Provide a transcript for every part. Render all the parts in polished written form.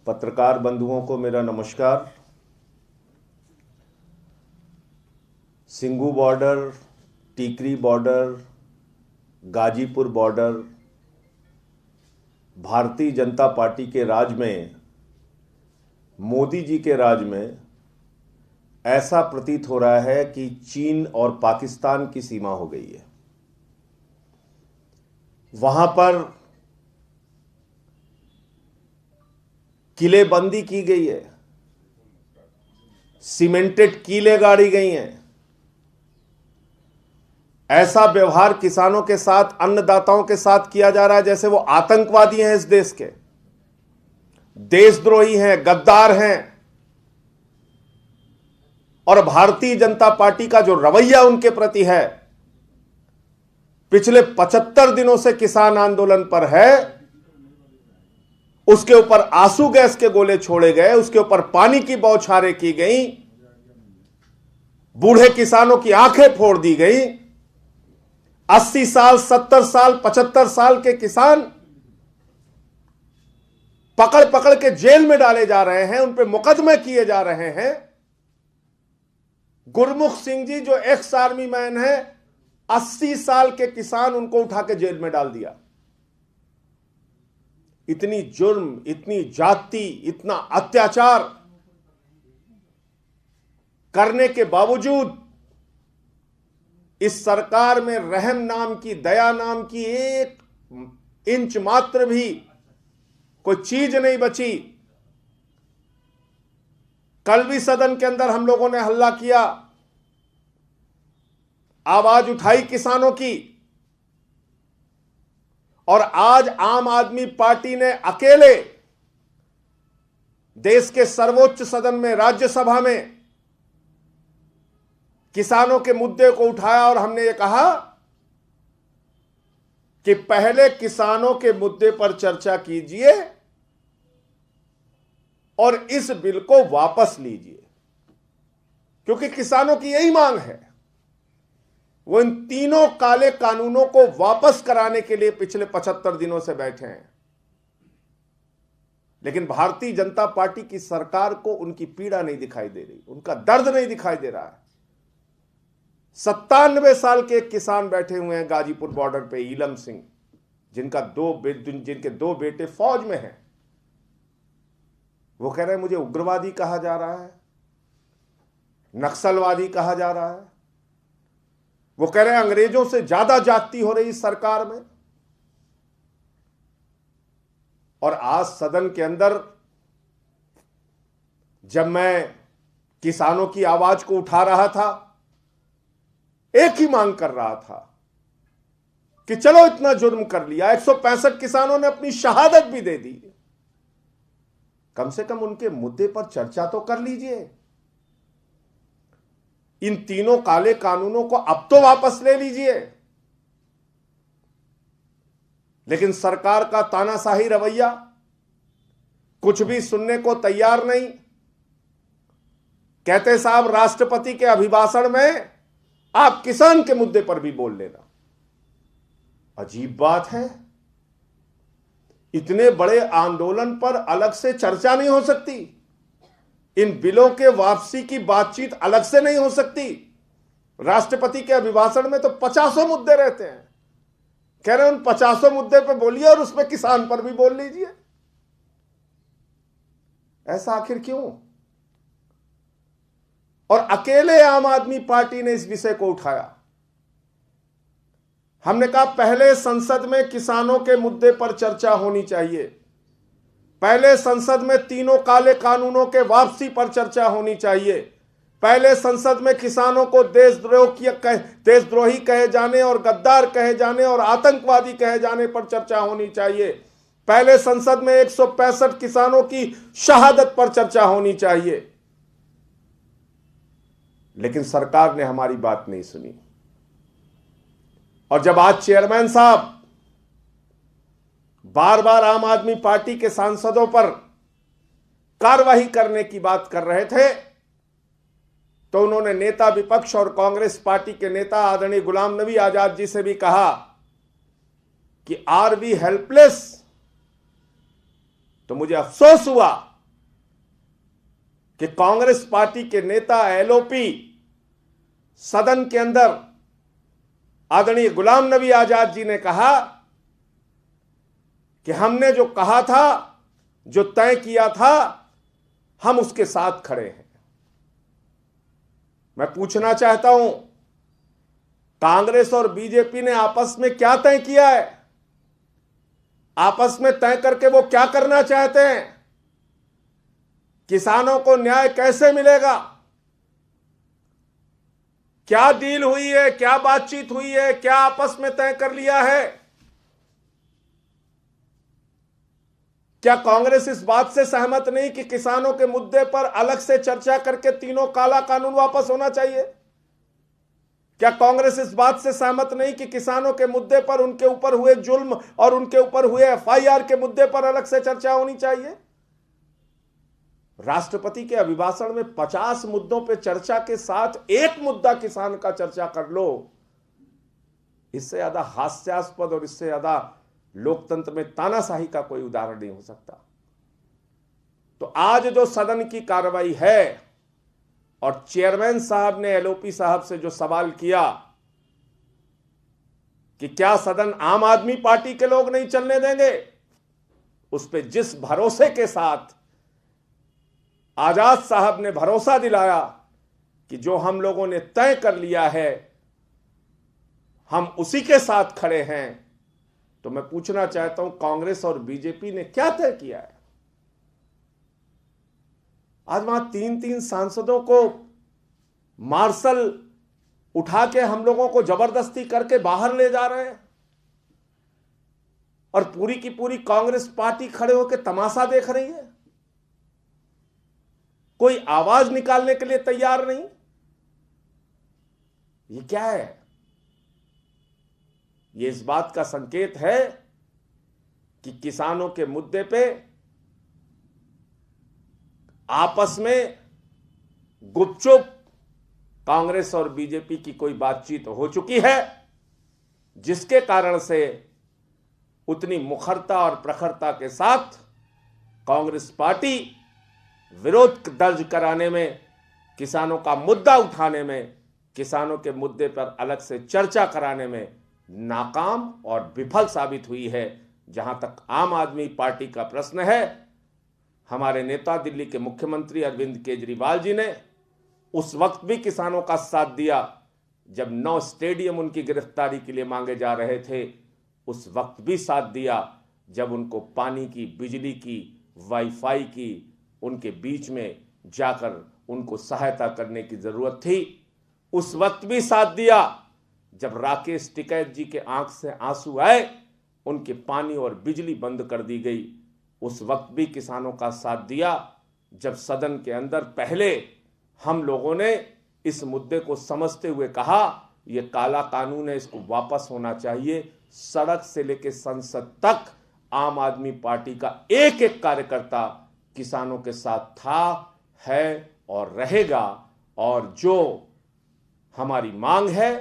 पत्रकार बंधुओं को मेरा नमस्कार। Singhu border, Tikri border, Ghazipur border, Bharatiya Janata party के राज में, मोदी जी के राज में ऐसा प्रतीत हो रहा है कि चीन और पाकिस्तान की सीमा हो गई है। वहां पर किलेबंदी की गई है, सीमेंटेड कीलें गाड़ी गई हैं। ऐसा व्यवहार किसानों के साथ, अन्नदाताओं के साथ किया जा रहा है जैसे वो आतंकवादी हैं, इस देश के देशद्रोही हैं, गद्दार हैं। और भारतीय जनता पार्टी का जो रवैया उनके प्रति है, पिछले 75 दिनों से किसान आंदोलन पर है, उसके ऊपर आंसू गैस के गोले छोड़े गए, उसके ऊपर पानी की बौछारें की गई, बूढ़े किसानों की आंखें फोड़ दी गई। 80 साल, 70 साल, 75 साल के किसान पकड़ पकड़ के जेल में डाले जा रहे हैं, उन पे मुकदमे किए जा रहे हैं। गुरमुख सिंह जी जो एक्स आर्मी मैन है, 80 साल के किसान, उनको उठा के जेल में डाल दिया। इतनी जुर्म, इतनी जाति, इतना अत्याचार करने के बावजूद इस सरकार में रहम नाम की, दया नाम की एक इंच मात्र भी कोई चीज नहीं बची। कल भी सदन के अंदर हम लोगों ने हल्ला किया, आवाज उठाई किसानों की, और आज आम आदमी पार्टी ने अकेले देश के सर्वोच्च सदन में, राज्यसभा में किसानों के मुद्दे को उठाया और हमने ये कहा कि पहले किसानों के मुद्दे पर चर्चा कीजिए और इस बिल को वापस लीजिए, क्योंकि किसानों की यही मांग है। वो इन तीनों काले कानूनों को वापस कराने के लिए पिछले 75 दिनों से बैठे हैं। लेकिन भारतीय जनता पार्टी की सरकार को उनकी पीड़ा नहीं दिखाई दे रही, उनका दर्द नहीं दिखाई दे रहा है। 97 साल के एक किसान बैठे हुए हैं गाजीपुर बॉर्डर पे, ईलम सिंह, जिनके दो बेटे फौज में हैं। वो कह रहे हैं मुझे उग्रवादी कहा जा रहा है, नक्सलवादी कहा जा रहा है। वो कह रहे हैं अंग्रेजों से ज्यादा जाति हो रही इस सरकार में। और आज सदन के अंदर जब मैं किसानों की आवाज को उठा रहा था, एक ही मांग कर रहा था कि चलो इतना जुर्म कर लिया, 165 किसानों ने अपनी शहादत भी दे दी, कम से कम उनके मुद्दे पर चर्चा तो कर लीजिए। इन तीनों काले कानूनों को अब तो वापस ले लीजिए। लेकिन सरकार का तानाशाही रवैया, कुछ भी सुनने को तैयार नहीं। कहते साहब राष्ट्रपति के अभिभाषण में आप किसान के मुद्दे पर भी बोल लेना। अजीब बात है, इतने बड़े आंदोलन पर अलग से चर्चा नहीं हो सकती, इन बिलों के वापसी की बातचीत अलग से नहीं हो सकती। राष्ट्रपति के अभिभाषण में तो 50 मुद्दे रहते हैं। कह रहे हैं उन 50 मुद्दे पे बोलिए और उसमें किसान पर भी बोल लीजिए। ऐसा आखिर क्यों? और अकेले आम आदमी पार्टी ने इस विषय को उठाया। हमने कहा पहले संसद में किसानों के मुद्दे पर चर्चा होनी चाहिए, पहले संसद में तीनों काले कानूनों के वापसी पर चर्चा होनी चाहिए, पहले संसद में किसानों को देशद्रोही कहे जाने और गद्दार कहे जाने और आतंकवादी कहे जाने पर चर्चा होनी चाहिए, पहले संसद में 165 किसानों की शहादत पर चर्चा होनी चाहिए। लेकिन सरकार ने हमारी बात नहीं सुनी। और जब आज चेयरमैन साहब बार बार आम आदमी पार्टी के सांसदों पर कार्रवाई करने की बात कर रहे थे, तो उन्होंने नेता विपक्ष और कांग्रेस पार्टी के नेता आदरणीय गुलाम नबी आजाद जी से भी कहा कि आर वी हेल्पलेस। तो मुझे अफसोस हुआ कि कांग्रेस पार्टी के नेता एलओपी सदन के अंदर आदरणीय गुलाम नबी आजाद जी ने कहा कि हमने जो कहा था, जो तय किया था, हम उसके साथ खड़े हैं। मैं पूछना चाहता हूं, कांग्रेस और बीजेपी ने आपस में क्या तय किया है? आपस में तय करके वो क्या करना चाहते हैं? किसानों को न्याय कैसे मिलेगा? क्या डील हुई है? क्या बातचीत हुई है? क्या आपस में तय कर लिया है? क्या कांग्रेस इस बात से सहमत नहीं कि किसानों के मुद्दे पर अलग से चर्चा करके तीनों काला कानून वापस होना चाहिए? क्या कांग्रेस इस बात से सहमत नहीं कि किसानों के मुद्दे पर, उनके ऊपर हुए जुल्म और उनके ऊपर हुए एफआईआर के मुद्दे पर अलग से चर्चा होनी चाहिए? राष्ट्रपति के अभिभाषण में 50 मुद्दों पर चर्चा के साथ एक मुद्दा किसान का चर्चा कर लो, इससे ज्यादा हास्यास्पद और इससे ज्यादा लोकतंत्र में तानाशाही का कोई उदाहरण नहीं हो सकता। तो आज जो सदन की कार्रवाई है और चेयरमैन साहब ने एलओपी साहब से जो सवाल किया कि क्या सदन आम आदमी पार्टी के लोग नहीं चलने देंगे, उस पर जिस भरोसे के साथ आजाद साहब ने भरोसा दिलाया कि जो हम लोगों ने तय कर लिया है हम उसी के साथ खड़े हैं, तो मैं पूछना चाहता हूं कांग्रेस और बीजेपी ने क्या तय किया है? आज वहां 3-3 सांसदों को मार्शल उठा के हम लोगों को जबरदस्ती करके बाहर ले जा रहे हैं और पूरी की पूरी कांग्रेस पार्टी खड़े होकर तमाशा देख रही है। कोई आवाज निकालने के लिए तैयार नहीं। ये क्या है? ये इस बात का संकेत है कि किसानों के मुद्दे पे आपस में गुपचुप कांग्रेस और बीजेपी की कोई बातचीत हो चुकी है, जिसके कारण से उतनी मुखरता और प्रखरता के साथ कांग्रेस पार्टी विरोध दर्ज कराने में, किसानों का मुद्दा उठाने में, किसानों के मुद्दे पर अलग से चर्चा कराने में नाकाम और विफल साबित हुई है। जहां तक आम आदमी पार्टी का प्रश्न है, हमारे नेता दिल्ली के मुख्यमंत्री अरविंद केजरीवाल जी ने उस वक्त भी किसानों का साथ दिया जब 9 स्टेडियम उनकी गिरफ्तारी के लिए मांगे जा रहे थे। उस वक्त भी साथ दिया जब उनको पानी की, बिजली की, वाईफाई की, उनके बीच में जाकर उनको सहायता करने की जरूरत थी। उस वक्त भी साथ दिया जब राकेश टिकैत जी के आंख से आंसू आए, उनके पानी और बिजली बंद कर दी गई। उस वक्त भी किसानों का साथ दिया जब सदन के अंदर पहले हम लोगों ने इस मुद्दे को समझते हुए कहा यह काला कानून है, इसको वापस होना चाहिए। सड़क से लेकर संसद तक आम आदमी पार्टी का एक एक कार्यकर्ता किसानों के साथ था, है और रहेगा। और जो हमारी मांग है,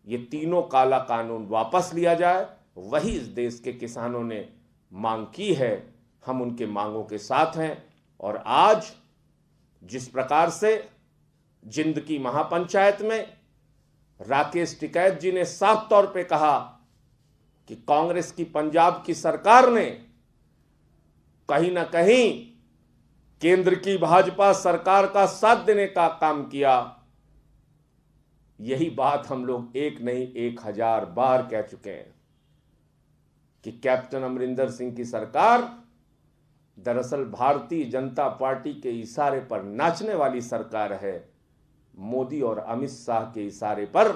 ये तीनों काला कानून वापस लिया जाए, वही इस देश के किसानों ने मांग की है। हम उनके मांगों के साथ हैं। और आज जिस प्रकार से जिंद की महापंचायत में राकेश टिकैत जी ने साफ तौर पे कहा कि कांग्रेस की पंजाब की सरकार ने कहीं ना कहीं केंद्र की भाजपा सरकार का साथ देने का काम किया, यही बात हम लोग एक नहीं 1000 बार कह चुके हैं कि कैप्टन अमरिंदर सिंह की सरकार दरअसल भारतीय जनता पार्टी के इशारे पर नाचने वाली सरकार है। मोदी और अमित शाह के इशारे पर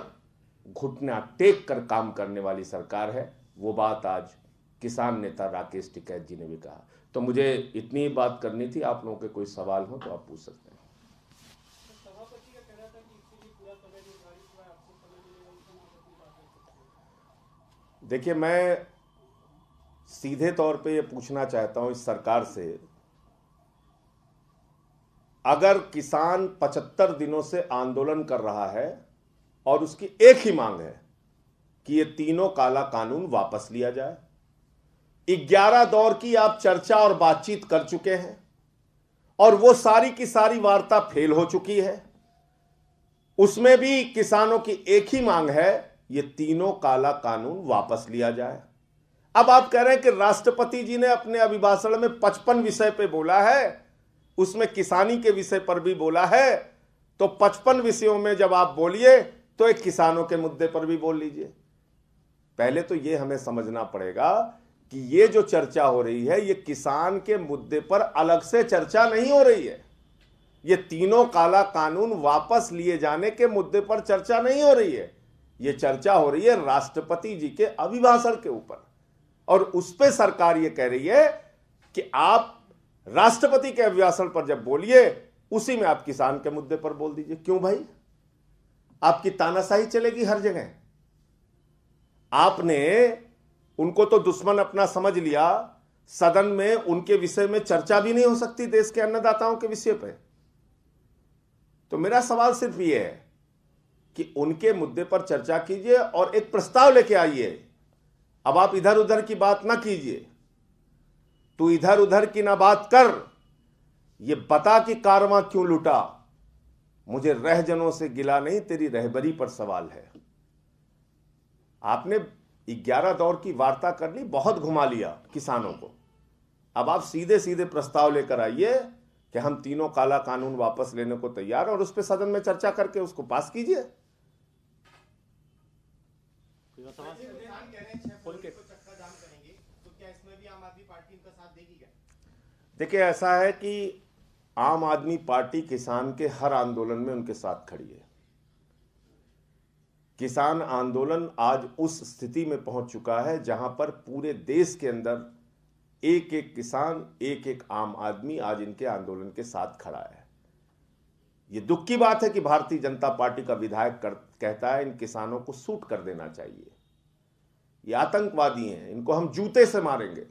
घुटना टेक कर काम करने वाली सरकार है। वो बात आज किसान नेता राकेश टिकैत जी ने भी कहा। तो मुझे इतनी ही बात करनी थी। आप लोगों के कोई सवाल हो तो आप पूछ सकते हैं। देखिए, मैं सीधे तौर पे ये पूछना चाहता हूं इस सरकार से, अगर किसान 75 दिनों से आंदोलन कर रहा है और उसकी एक ही मांग है कि ये तीनों काला कानून वापस लिया जाए, 11 दौर की आप चर्चा और बातचीत कर चुके हैं और वो सारी की सारी वार्ता फेल हो चुकी है। उसमें भी किसानों की एक ही मांग है, ये तीनों काला कानून वापस लिया जाए। अब आप कह रहे हैं कि राष्ट्रपति जी ने अपने अभिभाषण में 55 विषय पे बोला है, उसमें किसानी के विषय पर भी बोला है, तो 55 विषयों में जब आप बोलिए तो एक किसानों के मुद्दे पर भी बोल लीजिए। पहले तो ये हमें समझना पड़ेगा कि ये जो चर्चा हो रही है, ये किसान के मुद्दे पर अलग से चर्चा नहीं हो रही है। ये तीनों काला कानून वापस लिए जाने के मुद्दे पर चर्चा नहीं हो रही है। ये चर्चा हो रही है राष्ट्रपति जी के अभिभाषण के ऊपर, और उस पे सरकार ये कह रही है कि आप राष्ट्रपति के अभिभाषण पर जब बोलिए, उसी में आप किसान के मुद्दे पर बोल दीजिए। क्यों भाई, आपकी तानाशाही चलेगी हर जगह? आपने उनको तो दुश्मन अपना समझ लिया, सदन में उनके विषय में चर्चा भी नहीं हो सकती देश के अन्नदाताओं के विषय पे। तो मेरा सवाल सिर्फ ये है कि उनके मुद्दे पर चर्चा कीजिए और एक प्रस्ताव लेके आइए। अब आप इधर उधर की बात ना कीजिए, तू इधर उधर की ना बात कर, ये बता कि कारवां क्यों लुटा। मुझे रहजनों से गिला नहीं, तेरी रहबरी पर सवाल है। आपने 11 दौर की वार्ता कर ली, बहुत घुमा लिया किसानों को। अब आप सीधे सीधे प्रस्ताव लेकर आइए कि हम तीनों काला कानून वापस लेने को तैयार, और उस पर सदन में चर्चा करके उसको पास कीजिए। देखिए, ऐसा है कि आम आदमी पार्टी किसान के हर आंदोलन में उनके साथ खड़ी है। किसान आंदोलन आज उस स्थिति में पहुंच चुका है जहां पर पूरे देश के अंदर एक एक किसान, एक एक आम आदमी आज इनके आंदोलन के साथ खड़ा है। ये दुख की बात है कि भारतीय जनता पार्टी का विधायक कहता है इन किसानों को शूट कर देना चाहिए, ये आतंकवादी हैं, इनको हम जूते से मारेंगे।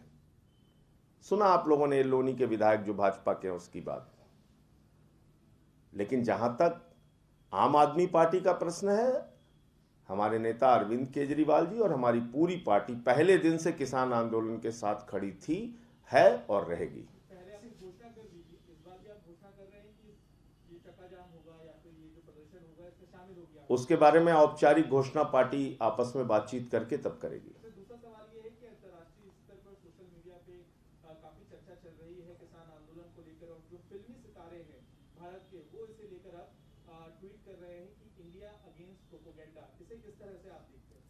सुना आप लोगों ने लोनी के विधायक जो भाजपा के हैं उसकी बात। लेकिन जहां तक आम आदमी पार्टी का प्रश्न है, हमारे नेता अरविंद केजरीवाल जी और हमारी पूरी पार्टी पहले दिन से किसान आंदोलन के साथ खड़ी थी, है और रहेगी। उसके बारे में औपचारिक घोषणा पार्टी आपस में बातचीत करके तब करेगी। दूसरा सवाल ये है कि अंतर्राष्ट्रीय स्तर पर सोशल मीडिया पे काफी चर्चा चल रही है किसान आंदोलन को लेकर, और जो फिल्मी सितारे हैं भारत के, वो इसे लेकर अब ट्वीट कर रहे हैं कि इंडिया अगेंस्ट प्रोपेगेंडा। इसे किस तरह से आप देखते हैं?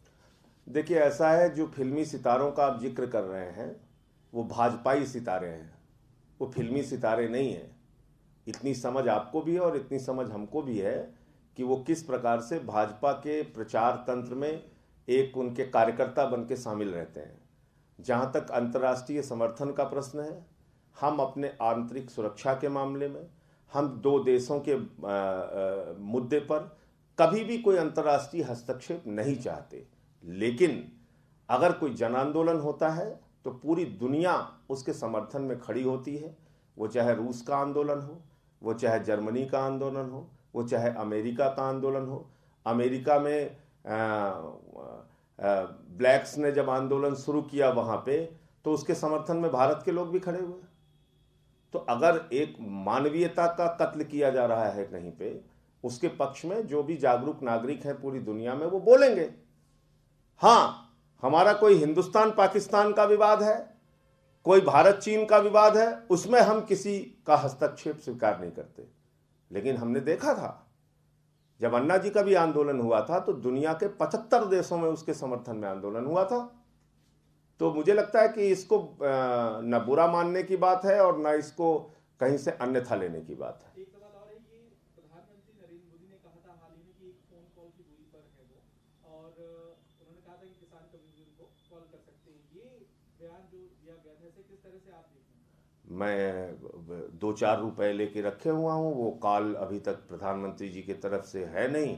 देखिए, ऐसा है, जो फिल्मी सितारों का आप जिक्र कर रहे हैं वो भाजपाई सितारे हैं, वो फिल्मी सितारे नहीं हैं। इतनी समझ आपको भी है और इतनी समझ हमको भी है कि वो किस प्रकार से भाजपा के प्रचार तंत्र में एक उनके कार्यकर्ता बन के शामिल रहते हैं। जहाँ तक अंतर्राष्ट्रीय समर्थन का प्रश्न है, हम अपने आंतरिक सुरक्षा के मामले में, हम दो देशों के मुद्दे पर कभी भी कोई अंतर्राष्ट्रीय हस्तक्षेप नहीं चाहते। लेकिन अगर कोई जन आंदोलन होता है तो पूरी दुनिया उसके समर्थन में खड़ी होती है। वो चाहे रूस का आंदोलन हो, वो चाहे जर्मनी का आंदोलन हो, वो चाहे अमेरिका का आंदोलन हो। अमेरिका में ब्लैक्स ने जब आंदोलन शुरू किया वहाँ पे, तो उसके समर्थन में भारत के लोग भी खड़े हुए। तो अगर एक मानवीयता का कत्ल किया जा रहा है कहीं पे, उसके पक्ष में जो भी जागरूक नागरिक हैं पूरी दुनिया में, वो बोलेंगे। हाँ, हमारा कोई हिंदुस्तान पाकिस्तान का विवाद है, कोई भारत चीन का विवाद है, उसमें हम किसी का हस्तक्षेप स्वीकार नहीं करते। लेकिन हमने देखा था जब अन्ना जी का भी आंदोलन हुआ था तो दुनिया के 75 देशों में उसके समर्थन में आंदोलन हुआ था। तो मुझे लगता है कि इसको न बुरा मानने की बात है और न इसको कहीं से अन्यथा लेने की बात है। एक सवाल और है, ये प्रधानमंत्री नरेंद्र मोदी ने कहा था हाल ही में कि एक फोन कॉल की दूरी पर है वो, और उन्होंने कहा था कि किसान कभी भी उनको कॉल कर सकते हैं। ये बयान जो दिया गया था, इसे किस तरह से आप देखते हैं? मैं 2-4 रुपए लेके रखे हुआ हूँ, वो कॉल अभी तक प्रधानमंत्री जी की तरफ से है नहीं,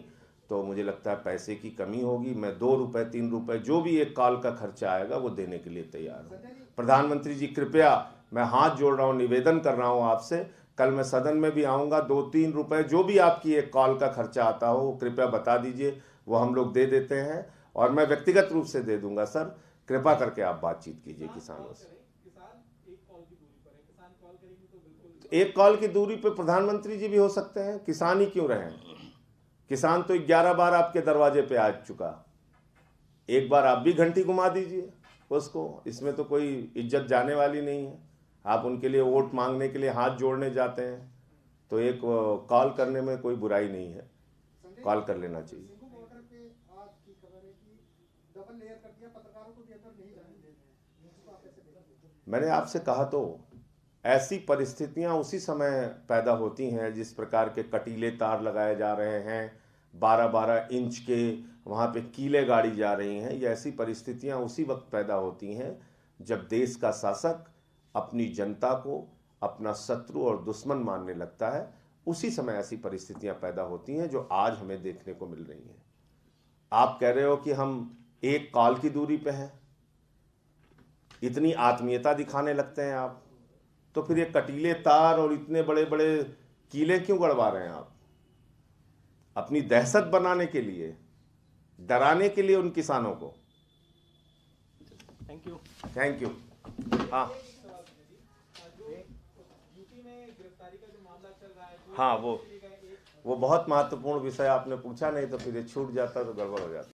तो मुझे लगता है पैसे की कमी होगी। मैं 2 रुपए 3 रुपए जो भी एक कॉल का खर्चा आएगा वो देने के लिए तैयार हूँ। प्रधानमंत्री जी कृपया, मैं हाथ जोड़ रहा हूँ, निवेदन कर रहा हूँ आपसे, कल मैं सदन में भी आऊँगा, 2-3 रुपए जो भी आपकी एक कॉल का खर्चा आता हो वो कृपया बता दीजिए, वो हम लोग दे देते हैं। और मैं व्यक्तिगत रूप से दे दूंगा। सर, कृपा करके आप बातचीत कीजिए किसानों से। एक कॉल की दूरी पे प्रधानमंत्री जी भी हो सकते हैं, किसान ही क्यों रहे? किसान तो 11 बार आपके दरवाजे पे आ चुका, एक बार आप भी घंटी घुमा दीजिए उसको, इसमें तो कोई इज्जत जाने वाली नहीं है। आप उनके लिए वोट मांगने के लिए हाथ जोड़ने जाते हैं, तो एक कॉल करने में कोई बुराई नहीं है, कॉल कर लेना चाहिए। बॉर्डर पे आज की खबर है कि डबल लेयर कर दिया, पत्रकारों को भी अंदर नहीं जाने दे रहे हैं, इसको आप कैसे देखते हैं? मैंने आपसे कहा तो, ऐसी परिस्थितियां उसी समय पैदा होती हैं जिस प्रकार के कटीले तार लगाए जा रहे हैं, 12-12 इंच के वहाँ पे कीले गाड़ी जा रही हैं। ये ऐसी परिस्थितियां उसी वक्त पैदा होती हैं जब देश का शासक अपनी जनता को अपना शत्रु और दुश्मन मानने लगता है। उसी समय ऐसी परिस्थितियां पैदा होती हैं जो आज हमें देखने को मिल रही हैं। आप कह रहे हो कि हम एक कॉल की दूरी पे हैं, इतनी आत्मीयता दिखाने लगते हैं आप, तो फिर ये कटीले तार और इतने बड़े बड़े कीले क्यों गड़वा रहे हैं आप? अपनी दहशत बनाने के लिए, डराने के लिए उन किसानों को। Thank you. हाँ यूपी में गिरफ्तारी का जो मामला चल रहा है, हाँ, वो बहुत महत्वपूर्ण विषय आपने पूछा, नहीं तो फिर ये छूट जाता तो गड़बड़ हो जाता।